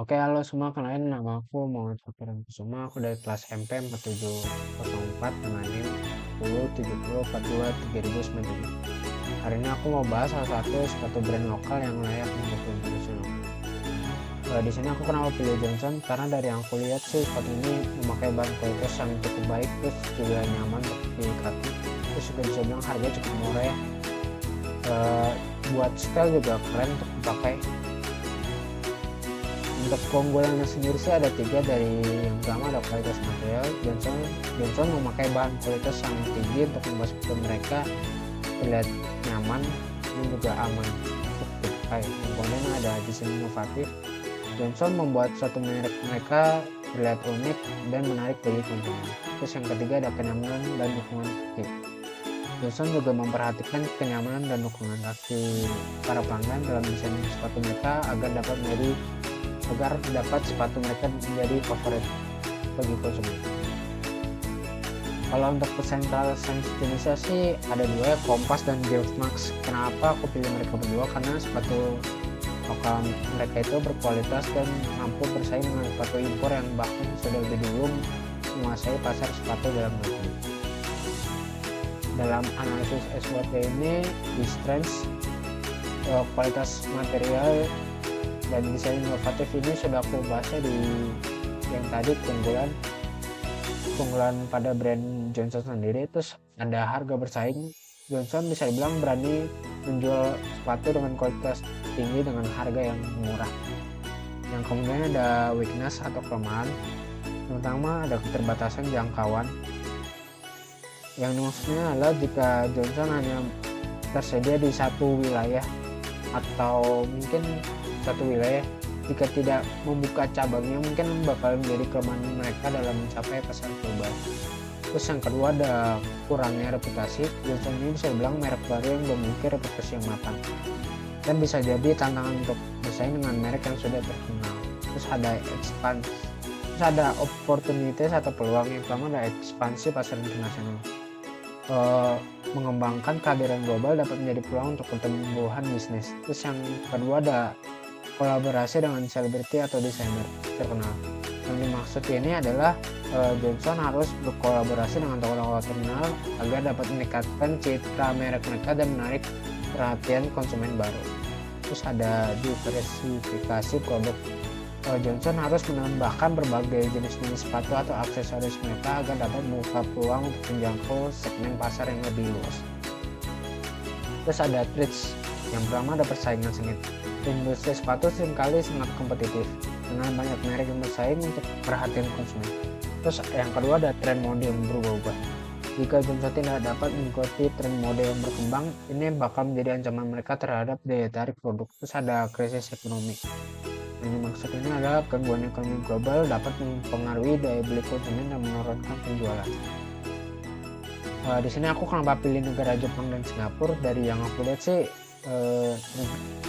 Oke, halo semua, kenalin nama aku Muhammad Fakiran Kusuma, aku dari kelas MP 4704 dengan NIM 1070423097. Hari ini aku mau bahas salah satu sepatu brand lokal yang layak untuk go internasional. Di sini aku kenapa pilih Johnson karena dari yang aku lihat sih sepatu ini memakai bahan kualitas yang cukup baik, terus juga nyaman untuk di kaki, terus juga bisa bilang harganya cukup murah ya. Buat style juga keren untuk dipakai. Untuk keunggulannya sendiri sih ada tiga. Dari yang pertama ada kualitas material. Johnson memakai bahan kualitas yang tinggi untuk membuat sepatu mereka terlihat nyaman dan juga aman untuk dipakai. Kemudian ada desain inovatif. Johnson membuat suatu merek mereka terlihat unik dan menarik bagi konsumen. Terus yang ketiga ada kenyamanan dan dukungan kaki. Johnson juga memperhatikan kenyamanan dan dukungan kaki para pelanggan dalam desain sepatu mereka agar dapat sepatu mereka menjadi favorit bagi konsumen. Kalau untuk pesentralisasi jenisnya sih ada dua ya, Kompas dan Geox Max. Kenapa aku pilih mereka berdua? Karena sepatu lokal mereka itu berkualitas dan mampu bersaing dengan sepatu impor yang bahkan sudah lebih dulu menguasai pasar sepatu dalam negeri. Dalam analisis SWOT ini, di strength, kualitas material dan desain inovatif ini sudah aku bahasnya di yang tadi, keunggulan pada brand Johnson sendiri. Terus ada harga bersaing. Johnson bisa dibilang berani menjual sepatu dengan kualitas tinggi dengan harga yang murah. Yang kemudian ada weakness atau kelemahan. Pertama ada keterbatasan jangkauan. Yang maksudnya adalah jika Johnson hanya tersedia di satu wilayah atau mungkin satu wilayah, jika tidak membuka cabangnya mungkin bakal menjadi kelemahan mereka dalam mencapai pasar global. Terus yang kedua ada kurangnya reputasi. Johnson ini bisa dibilang merek baru yang memiliki reputasi yang matang dan bisa jadi tantangan untuk bersaing dengan merek yang sudah terkenal. Terus ada opportunities atau peluang. Yang pertama ada ekspansi pasar internasional. Mengembangkan kehadiran global dapat menjadi peluang untuk pertumbuhan bisnis. Terus yang kedua ada kolaborasi dengan selebriti atau desainer terkenal. Yang dimaksud ini adalah Johnson harus berkolaborasi dengan tokoh-tokoh terkenal agar dapat meningkatkan citra merek mereka dan menarik perhatian konsumen baru. Terus ada diversifikasi produk. Johnson harus menambahkan berbagai jenis sepatu atau aksesoris mereka agar dapat membuka peluang untuk menjangkau segmen pasar yang lebih luas. Terus ada threats. Yang pertama ada persaingan sengit. Industri sepatu seringkali sangat kompetitif dengan banyak merek yang bersaing untuk perhatian konsumen. Terus yang kedua ada tren mode yang berubah-ubah. Jika Johnson tidak dapat mengikuti tren mode yang berkembang, ini bakal menjadi ancaman mereka terhadap daya tarik produk. Terus ada krisis ekonomi. Yang dimaksud ini adalah gangguan ekonomi global dapat mempengaruhi daya beli konsumen dan menurunkan penjualan. Di sini aku kenapa pilih negara Jepang dan Singapura? Dari yang aku lihat sih,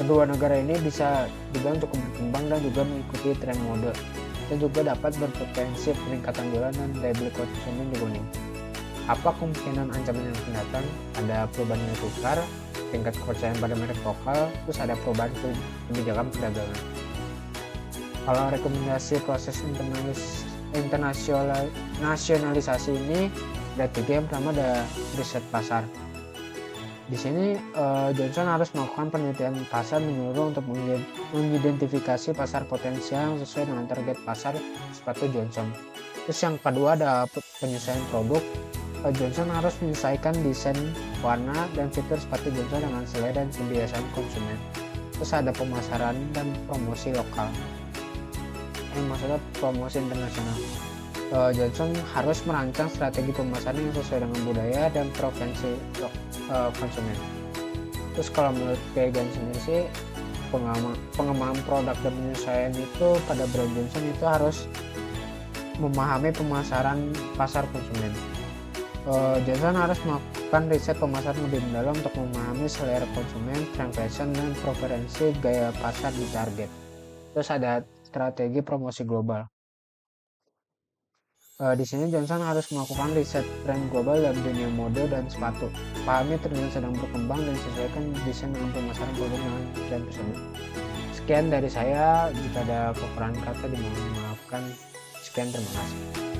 kedua negara ini bisa dibilang cukup berkembang dan juga mengikuti tren mode dan juga dapat berpotensi peningkatan jualan dan daya beli konsumen dibanding. Apa kemungkinan ancaman yang akan datang? Ada perubahan nilai tukar, tingkat kepercayaan pada merek lokal, terus ada perubahan kebijakan perdagangan. Kalau rekomendasi proses nasionalisasi ini ada tiga. Yang pertama ada riset pasar. Di sini Johnson harus melakukan penelitian pasar menyeluruh untuk mengidentifikasi pasar potensial yang sesuai dengan target pasar sepatu Johnson. Terus yang kedua ada penyesuaian produk. Johnson harus menyesuaikan desain, warna, dan fitur sepatu Johnson dengan selera dan kebiasaan konsumen. Terus ada pemasaran dan promosi lokal. Yang maksudnya promosi internasional. Johnson harus merancang strategi pemasaran yang sesuai dengan budaya dan preferensi konsumen. Terus kalau menurut Keegan sendiri sih, pengembangan produk dan penyesuaian itu pada brand Johnson itu harus memahami pemasaran pasar konsumen. Johnson harus melakukan riset pemasaran lebih mendalam untuk memahami selera konsumen, tren fashion, dan preferensi gaya pasar di target. Terus ada strategi promosi global. Di sini Johnson harus melakukan riset tren global dalam dunia mode dan sepatu. Pahami tren yang sedang berkembang dan sesuaikan desain dengan pemasaran produk dengan tren tersebut. Sekian dari saya, jika ada kekurangan kata dimohon maafkan. Sekian, terima kasih.